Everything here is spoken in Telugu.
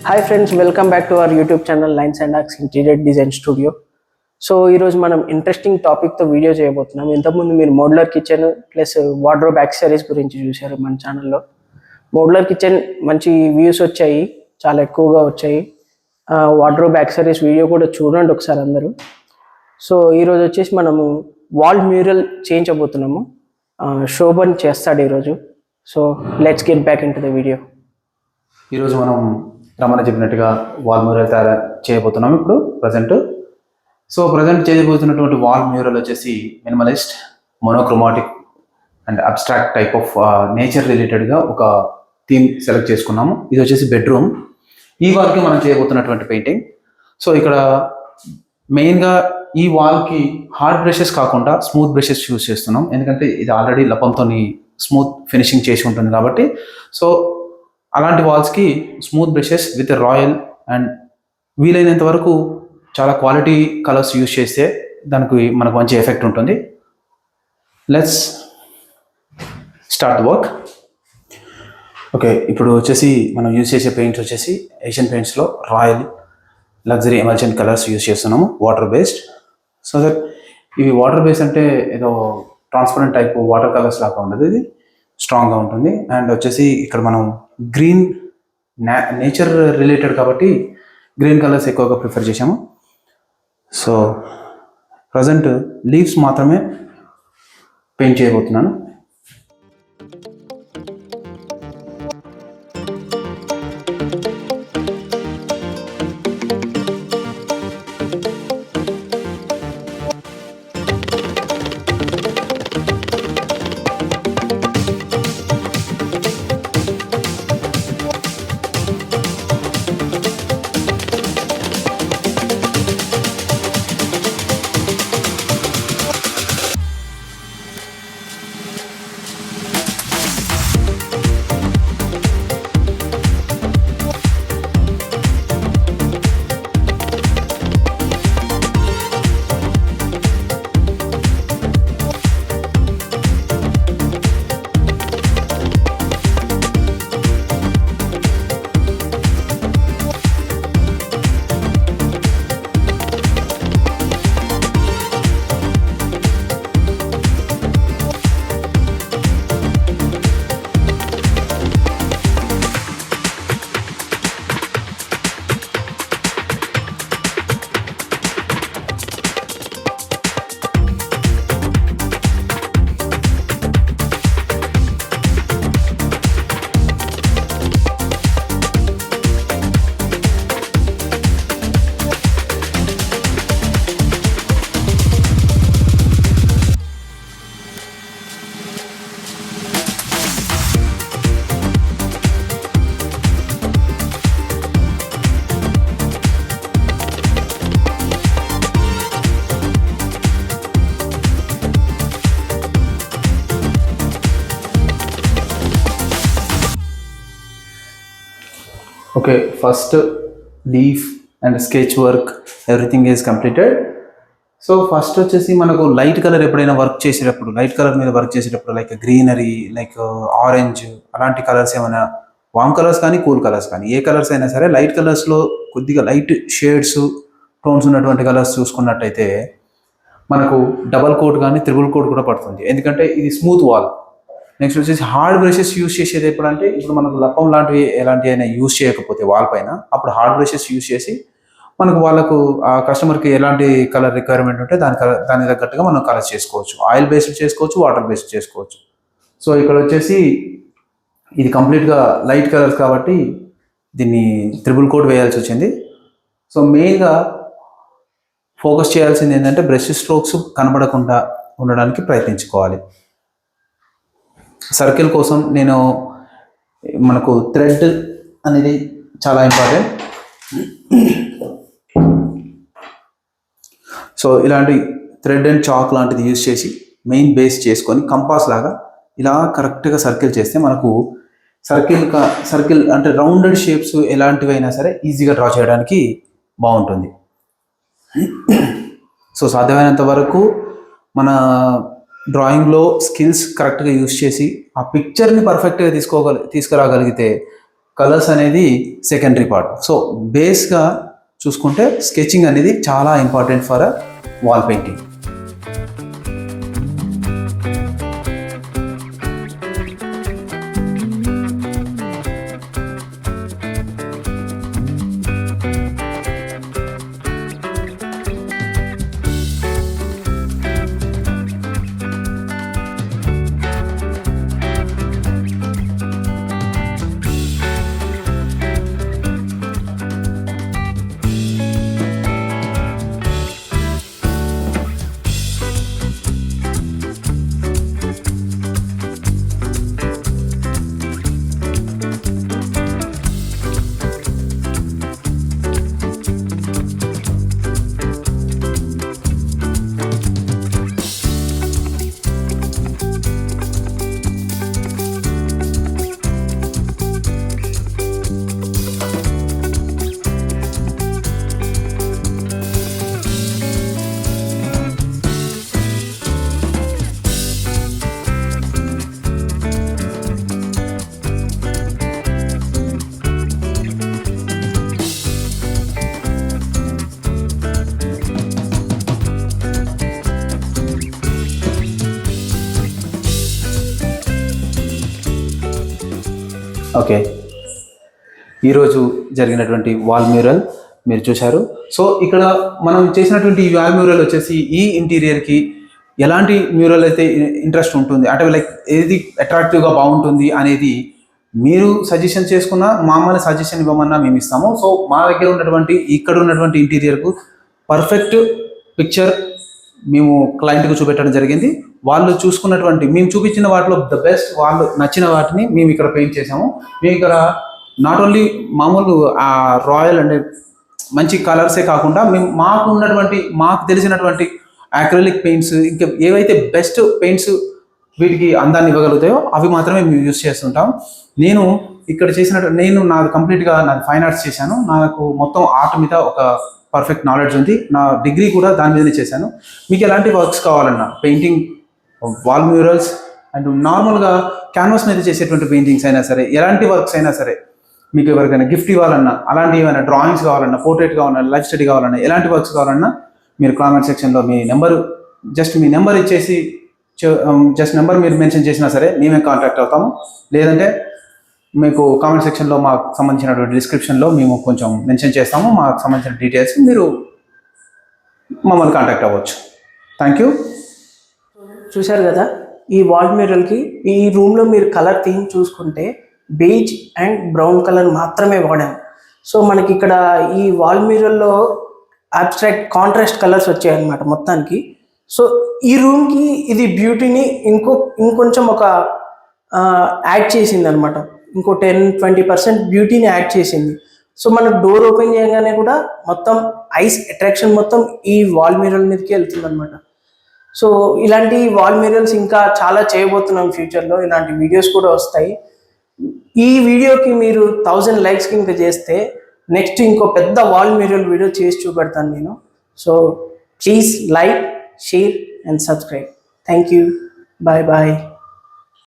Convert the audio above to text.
Hi friends, welcome back to our YouTube channel lines and arcs interior design studio. So ఈరోజు మనం ఇంట్రెస్టింగ్ టాపిక్తో వీడియో చేయబోతున్నాం. ఇంతకుముందు మీరు modular kitchen plus wardrobe accessories గురించి చూశారు మన ఛానల్లో. మోడ్యులర్ కిచెన్ మంచి వ్యూస్ వచ్చాయి, చాలా ఎక్కువగా వచ్చాయి. వార్డ్రోబ్ యాక్సెసరీస్ వీడియో కూడా చూడండి ఒకసారి అందరూ. సో ఈరోజు వచ్చేసి మనము వాల్ మ్యూరల్ చేయించబోతున్నాము. శోభన్ చేస్తాడు ఈరోజు. So let's get back into the video. ఈరోజు మనం రమణ చెప్పినట్టుగా వాల్ మ్యూరల్ తయారు చేయబోతున్నాం ఇప్పుడు ప్రజెంట్. సో ప్రజెంట్ చేయబోతున్నటువంటి వాల్ మ్యూరల్ వచ్చేసి minimalist, monochromatic and abstract type of nature రిలేటెడ్గా ఒక థీమ్ సెలెక్ట్ చేసుకున్నాము. ఇది వచ్చేసి బెడ్రూమ్. ఈ వాల్కి మనం చేయబోతున్నటువంటి పెయింటింగ్. సో ఇక్కడ మెయిన్గా ఈ వాల్కి హార్డ్ బ్రషెస్ కాకుండా స్మూత్ బ్రషెస్ యూజ్ చేస్తున్నాం, ఎందుకంటే ఇది ఆల్రెడీ లపంతో స్మూత్ ఫినిషింగ్ చేసి ఉంటుంది కాబట్టి. సో అలాంటి వాల్స్కి smooth brushes with royal and వీలైనంత వరకు చాలా క్వాలిటీ కలర్స్ యూజ్ చేస్తే దానికి మనకు మంచి ఎఫెక్ట్ ఉంటుంది. Let's start the work. Okay, ఇప్పుడు వచ్చేసి మనం యూజ్ చేసే పెయింట్స్ వచ్చేసి ఏషియన్ పెయింట్స్లో royal luxury emulsion colours use చేస్తున్నాము, వాటర్ బేస్డ్. సో దట్ ఇవి వాటర్ బేస్డ్ అంటే ఏదో ట్రాన్స్పరెంట్ టైప్ వాటర్ కలర్స్ లాగా ఉండదు, ఇది స్ట్రాంగ్గా ఉంటుంది. అండ్ వచ్చేసి ఇక్కడ మనం గ్రీన్ నేచర్ రిలేటెడ్ కాబట్టి గ్రీన్ కలర్స్ ఎక్కువగా ప్రిఫర్ చేసాము. సో ప్రజెంట్ లీవ్స్ మాత్రమే పెయింట్ చేయబోతున్నాను. Okay, first leaf and sketch work everything is completed. So first వచ్చేసి మనకు లైట్ కలర్ ఎప్పుడైనా వర్క్ చేసేటప్పుడు, లైట్ కలర్ మీద వర్క్ చేసేటప్పుడు లైక్ గ్రీనరీ, లైక్ ఆరెంజ్ అలాంటి కలర్స్ ఏమైనా వామ్ కలర్స్ కానీ కూల్ కలర్స్ కానీ ఏ కలర్స్ అయినా సరే లైట్ కలర్స్లో కొద్దిగా లైట్ షేడ్స్ టోన్స్ ఉన్నటువంటి కలర్స్ చూసుకున్నట్టయితే మనకు డబల్ కోట్ కానీ త్రిబుల్ కోట్ కూడా పడుతుంది, ఎందుకంటే ఇది స్మూత్ వాల్. నెక్స్ట్ వచ్చేసి హార్డ్ బ్రషెస్ యూజ్ చేసేది ఎప్పుడంటే ఇప్పుడు మనకు లప్పం లాంటివి ఎలాంటివి అయినా యూజ్ చేయకపోతే వాల్ పైన, అప్పుడు హార్డ్ బ్రషెస్ యూజ్ చేసి మనకు వాళ్ళకు ఆ కస్టమర్కి ఎలాంటి కలర్ రిక్వైర్మెంట్ ఉంటే దాని తగ్గట్టుగా మనం కలర్ చేసుకోవచ్చు. ఆయిల్ బేస్డ్ చేసుకోవచ్చు, వాటర్ బేస్డ్ చేసుకోవచ్చు. సో ఇక్కడ వచ్చేసి ఇది కంప్లీట్గా లైట్ కలర్స్ కాబట్టి దీన్ని త్రిబుల్ కోట్ వేయాల్సి వచ్చింది. సో మెయిన్గా ఫోకస్ చేయాల్సింది ఏంటంటే బ్రష్ స్ట్రోక్స్ కనబడకుండా ఉండడానికి ప్రయత్నించుకోవాలి. సర్కిల్ కోసం మనకు థ్రెడ్ అనేది చాలా ఇంపార్టెంట్. సో ఇలాంటి థ్రెడ్ అండ్ చాక్ లాంటిది యూజ్ చేసి మెయిన్ బేస్ చేసుకొని కంపాస్ లాగా ఇలా కరెక్ట్గా సర్కిల్ చేస్తే మనకు సర్కిల్ అంటే రౌండెడ్ షేప్స్ ఎలాంటివైనా సరే ఈజీగా డ్రా చేయడానికి బాగుంటుంది. సో సాధ్యమైనంత వరకు మన డ్రాయింగ్లో స్కిల్స్ కరెక్ట్గా యూజ్ చేసి ఆ పిక్చర్ని పర్ఫెక్ట్గా తీసుకురాగలిగితే కలర్స్ అనేది సెకండరీ పార్ట్. సో బేస్గా చూసుకుంటే స్కెచింగ్ అనేది చాలా important for a wall painting. Okay, ఈరోజు జరిగినటువంటి వాల్ మ్యూరల్ మీరు చూశారు. సో ఇక్కడ మనం చేసినటువంటి ఈ వాల్ మ్యూరల్ వచ్చేసి ఈ ఇంటీరియర్కి ఎలాంటి మ్యూరల్ అయితే ఇంట్రెస్ట్ ఉంటుంది అంటే లైక్ ఏది అట్రాక్టివ్గా బాగుంటుంది అనేది మీరు సజెషన్ చేసుకున్నా మామూలు సజెషన్ ఇవ్వమన్నా మేము ఇస్తాము. సో మా దగ్గర ఉన్నటువంటి ఇక్కడ ఉన్నటువంటి ఇంటీరియర్కు పర్ఫెక్ట్ పిక్చర్ మేము క్లయింట్కు చూపెట్టడం జరిగింది. వాళ్ళు చూసుకున్నటువంటి మేము చూపించిన వాటిలో ద బెస్ట్ వాళ్ళు నచ్చిన వాటిని మేము ఇక్కడ పెయింట్ చేసాము. మేము ఇక్కడ నాట్ ఓన్లీ మామూలు ఆ రాయల్ అంటే మంచి కలర్సే కాకుండా మేము మాకు తెలిసినటువంటి అక్రిలిక్ పెయింట్స్ ఇంకా ఏవైతే బెస్ట్ పెయింట్స్ వీటికి అందాన్ని ఇవ్వగలుగుతాయో అవి మాత్రమే మేము యూజ్ చేస్తుంటాం. నేను ఇక్కడ నాది కంప్లీట్గా నాది ఫైన్ ఆర్ట్స్ చేశాను. నాకు మొత్తం ఆర్ట్ మీద ఒక పర్ఫెక్ట్ నాలెడ్జ్ ఉంది. నా డిగ్రీ కూడా దాని మీదనే చేశాను. మీకు ఎలాంటి వర్క్స్ కావాలన్నా పెయింటింగ్, వాల్ మ్యూరల్స్ అండ్ నార్మల్గా క్యాన్వాస్ మీద చేసేటువంటి పెయింటింగ్స్ అయినా సరే, ఎలాంటి వర్క్స్ అయినా సరే, మీకు ఎవరికైనా గిఫ్ట్ ఇవ్వాలన్నా, అలాంటి ఏమైనా డ్రాయింగ్స్ కావాలన్నా, పోర్ట్రేట్ కావాలన్నా, లైఫ్ స్టడీ కావాలన్నా, ఎలాంటి వర్క్స్ కావాలన్నా మీరు కామెంట్ సెక్షన్లో మీ నెంబర్ ఇచ్చేసి నెంబర్ మీరు మెన్షన్ చేసినా సరే మేమే కాంటాక్ట్ అవుతాము. లేదంటే మీకు కామెంట్ సెక్షన్లో మాకు సంబంధించినటువంటి డిస్క్రిప్షన్లో మేము కొంచెం మెన్షన్ చేస్తాము మాకు సంబంధించిన డీటెయిల్స్, మీరు మమ్మల్ని కాంటాక్ట్ అవ్వచ్చు. Thank you. చూశారు కదా, ఈ వాల్ మ్యూరల్కి ఈ రూమ్లో మీరు కలర్ థీమ్ చూసుకుంటే బేజ్ అండ్ బ్రౌన్ కలర్ మాత్రమే వాడాం. సో మనకి ఇక్కడ ఈ వాల్ మ్యూరల్లో అబ్స్ట్రాక్ట్ కాంట్రాస్ట్ కలర్స్ వచ్చాయన్నమాట మొత్తానికి. సో ఈ రూమ్కి ఇది బ్యూటీని ఇంకొంచెం ఒక యాడ్ చేసింది అనమాట. ఇంకో 10-20% బ్యూటీని యాడ్ చేసింది. సో మనకు డోర్ ఓపెన్ చేయగానే కూడా మొత్తం ఐస్ అట్రాక్షన్ మొత్తం ఈ వాల్ మ్యూరల్ మీదకి వెళ్తుంది అనమాట. సో ఇలాంటి వాల్ మ్యూరల్స్ ఇంకా చాలా చేయబోతున్నాం ఫ్యూచర్లో. ఇలాంటి వీడియోస్ కూడా వస్తాయి. ఈ వీడియోకి మీరు 1000 లైక్స్కి ఇంకా చేస్తే నెక్స్ట్ ఇంకో పెద్ద వాల్ మ్యూరల్ వీడియో చేసి చూపెడతాను నేను. So please like, share and subscribe. Thank you. Bye bye.